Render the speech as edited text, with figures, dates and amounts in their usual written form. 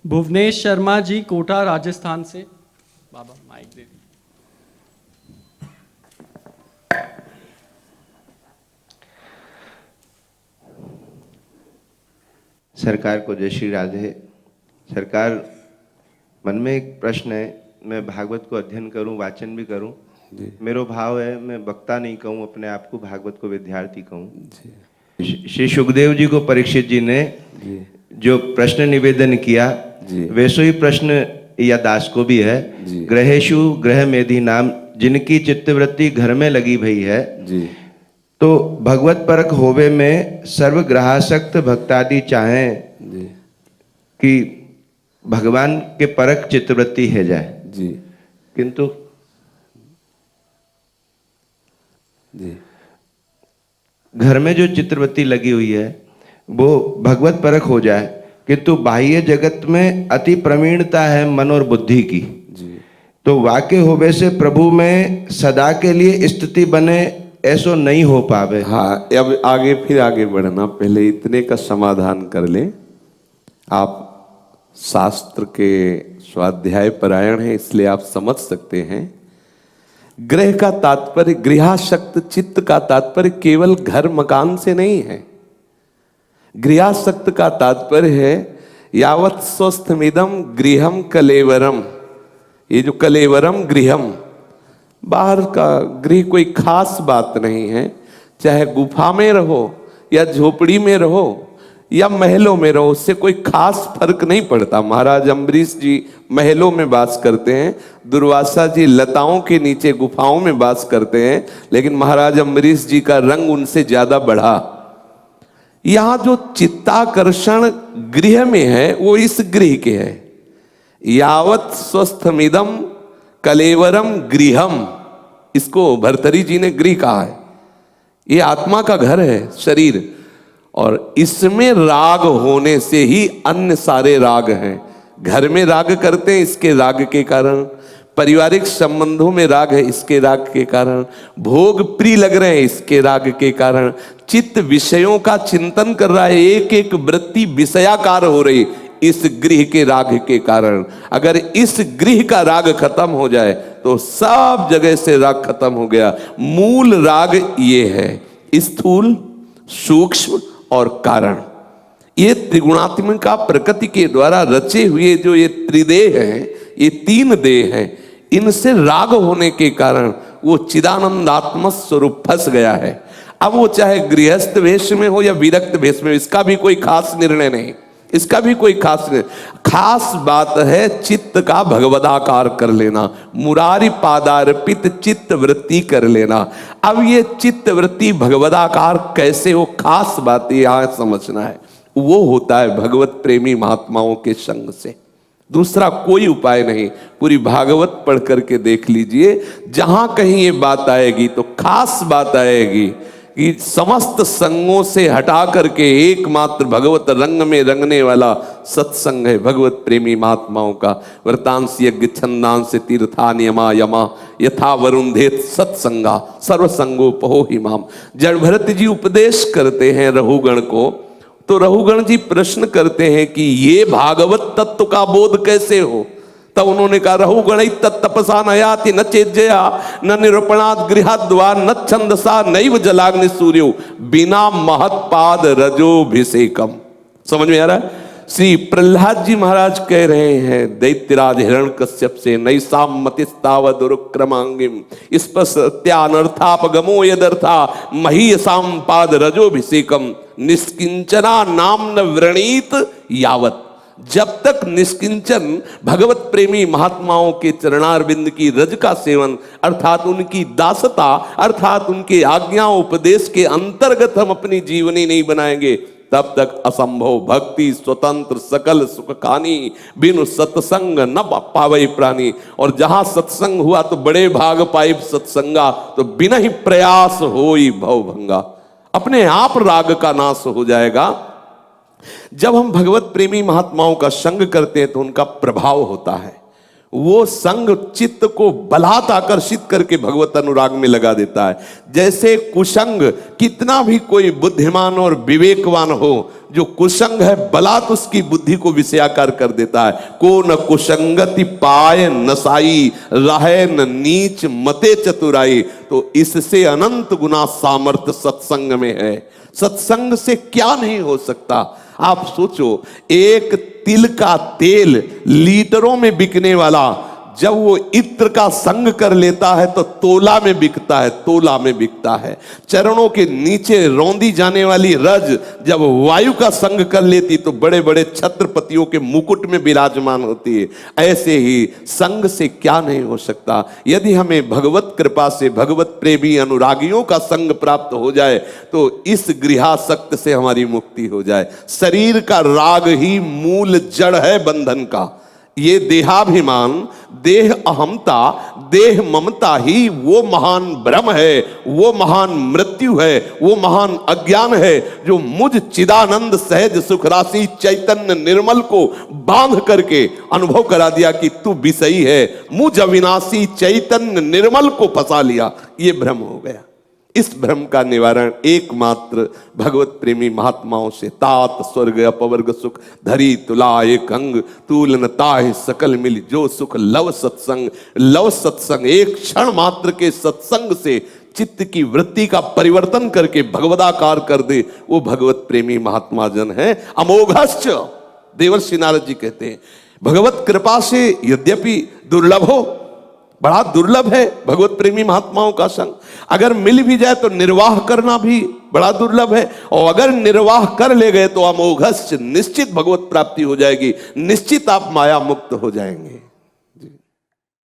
भुवनेश शर्मा जी कोटा राजस्थान से। बाबा माइक दे दीजिए। सरकार को जय श्री राधे। सरकार, मन में एक प्रश्न है, मैं भागवत को अध्ययन करूं, वाचन भी करूं, मेरा भाव है मैं वक्ता नहीं कहूं, अपने आप को भागवत को विद्यार्थी कहूं। श्री सुखदेव जी को परीक्षित जी ने जो प्रश्न निवेदन किया वैसे ही प्रश्न या दास को भी है। ग्रहेशु ग्रह मेधि नाम, जिनकी चित्तवृत्ति घर में लगी भई है, तो भगवत परक होवे में सर्वग्रहासक्त भक्तादि चाहें कि भगवान के परक चित्तवृत्ति है जाए जी, किंतु जी घर में जो चित्तवृत्ति लगी हुई है वो भगवत परक हो जाए, किंतु बाह्य जगत में अति प्रवीणता है मन और बुद्धि की जी, तो वाक्य होवे से प्रभु में सदा के लिए स्थिति बने, ऐसो नहीं हो पावे। हाँ, अब आगे फिर आगे बढ़ना, पहले इतने का समाधान कर ले। आप शास्त्र के स्वाध्याय परायण हैं, इसलिए आप समझ सकते हैं। ग्रह का तात्पर्य, गृहासक्त चित्त का तात्पर्य केवल घर मकान से नहीं है। गृहासक्त का तात्पर्य है यावत स्वस्थमिदम गृहम कलेवरम। ये जो कलेवरम गृहम, बाहर का गृह कोई खास बात नहीं है, चाहे गुफा में रहो या झोपड़ी में रहो या महलों में रहो, उससे कोई खास फर्क नहीं पड़ता। महाराज अम्बरीश जी महलों में वास करते हैं, दुर्वासा जी लताओं के नीचे गुफाओं में वास करते हैं, लेकिन महाराज अम्बरीश जी का रंग उनसे ज्यादा बढ़ा। यहां जो चित्ताकर्षण गृह में है वो इस गृह के है। यावत स्वस्थमिदम कलेवरम गृहम, इसको भर्तरी जी ने गृह कहा है। ये आत्मा का घर है, शरीर, और इसमें राग होने से ही अन्य सारे राग हैं। घर में राग करते हैं, इसके राग के कारण। पारिवारिक संबंधों में राग है, इसके राग के कारण। भोग प्रिय लग रहे हैं, इसके राग के कारण। चित्त विषयों का चिंतन कर रहा है, एक एक वृत्ति विषयाकार हो रही, इस गृह के राग के कारण। अगर इस गृह का राग खत्म हो जाए तो सब जगह से राग खत्म हो गया। मूल राग ये है, स्थूल, सूक्ष्म और कारण। ये त्रिगुणात्मिक प्रकृति के द्वारा रचे हुए जो ये त्रिदेह हैं, ये तीन देह हैं, इनसे राग होने के कारण वो चिदानंदात्म स्वरूप फंस गया है। अब वो चाहे गृहस्थ वेश में हो या विरक्त वेश में, इसका भी कोई खास निर्णय नहीं, इसका भी कोई खास नहीं। खास बात है चित्त का भगवदाकार कर लेना, मुरारी पादार्पित चित्त वृत्ति कर लेना। अब ये चित्त वृत्ति भगवदाकार कैसे हो, खास बात यहां समझना है। वो होता है भगवत प्रेमी महात्माओं के संग से, दूसरा कोई उपाय नहीं। पूरी भागवत पढ़ करके देख लीजिए, जहां कहीं ये बात आएगी तो खास बात आएगी कि समस्त संगों से हटा करके एकमात्र भगवत रंग में रंगने वाला सत्संग है भगवत प्रेमी महात्माओं का। व्रतांश यज्ञ छंदांश तीर्था नियमा यमा यथा वरुंधेत सत्संगा सर्वसंगोपहो हिमाम। जड़ भरत जी उपदेश करते हैं रहुगण को, तो रहुगण जी प्रश्न करते हैं कि ये भागवत तत्व का बोध कैसे हो। तब उन्होंने कहा रहुगण तपसा नयाति न चेज्जया न निरूपणात् गृहाद्वा न छंदसा नैव जलाग्नि सूर्यो बिना महत्पाद रजोभिषेकम। समझ में आ रहा है? श्री प्रहलाद जी महाराज कह रहे हैं दैत्यराज हिरण्यकश्यप से, नैसाम मतिस्ताव दुरुक्रमांगिम स्पस्त्यानर्थापगमो यदर्था महीयसाम पाद रजोभिषेकम निष्किंचना नाम न व्रणीत यावत। जब तक निष्किंचन भगवत प्रेमी महात्माओं के चरणारविंद की रज का सेवन अर्थात उनकी दासता अर्थात उनके आज्ञा उपदेश के अंतर्गत हम अपनी जीवनी नहीं बनाएंगे, तब तक असंभव भक्ति स्वतंत्र सकल सुख खानी बिनु सत्संग न पावई प्राणी। और जहां सत्संग हुआ तो बड़े भाग पाई सत्संगा, तो बिना ही प्रयास होई भव भंगा। अपने आप राग का नाश हो जाएगा। जब हम भगवत प्रेमी महात्माओं का संग करते हैं तो उनका प्रभाव होता है, वो संग चित्त को बलात् आकर्षित करके भगवत अनुराग में लगा देता है। जैसे कुसंग कितना भी कोई बुद्धिमान और विवेकवान हो, जो कुसंग है बलात् उसकी बुद्धि को विषयाकार कर देता है। को न कुसंगति पाए नसाई, रहे न नीच मते चतुराई। तो इससे अनंत गुना सामर्थ्य सत्संग में है। सत्संग से क्या नहीं हो सकता। आप सोचो, एक तिल का तेल लीटरों में बिकने वाला जब वो इत्र का संग कर लेता है तो तोला में बिकता है, तोला में बिकता है। चरणों के नीचे रौंदी जाने वाली रज जब वायु का संग कर लेती तो बड़े बड़े छत्रपतियों के मुकुट में विराजमान होती है। ऐसे ही संग से क्या नहीं हो सकता। यदि हमें भगवत कृपा से भगवत प्रेमी अनुरागियों का संग प्राप्त हो जाए तो इस गृहासक्त से हमारी मुक्ति हो जाए। शरीर का राग ही मूल जड़ है बंधन का। ये देहाभिमान, देह अहमता, देह ममता ही वो महान भ्रम है, वो महान मृत्यु है, वो महान अज्ञान है जो मुझ चिदानंद सहज सुख राशि चैतन्य निर्मल को बांध करके अनुभव करा दिया कि तू विषयी है। मुझ अविनाशी चैतन्य निर्मल को फंसा लिया। ये भ्रम हो गया। इस भ्रम का निवारण एकमात्र भगवत प्रेमी महात्माओं से। तात स्वर्ग अपवर्ग सुख धरी तुला एक अंग, तूल न ताहि सकल मिल जो सुख लव सत्संग। लव सत्संग, एक क्षण मात्र के सत्संग से चित्त की वृत्ति का परिवर्तन करके भगवदाकार कर दे, वो भगवत प्रेमी महात्मा जन है। अमोघश्च, देवर्षि नारद जी कहते हैं, भगवत कृपा से यद्यपि दुर्लभ हो, बड़ा दुर्लभ है भगवत प्रेमी महात्माओं का संग। अगर मिल भी जाए तो निर्वाह करना भी बड़ा दुर्लभ है, और अगर निर्वाह कर ले गए तो अमोघश्च, निश्चित भगवत प्राप्ति हो जाएगी, निश्चित आप माया मुक्त हो जाएंगे।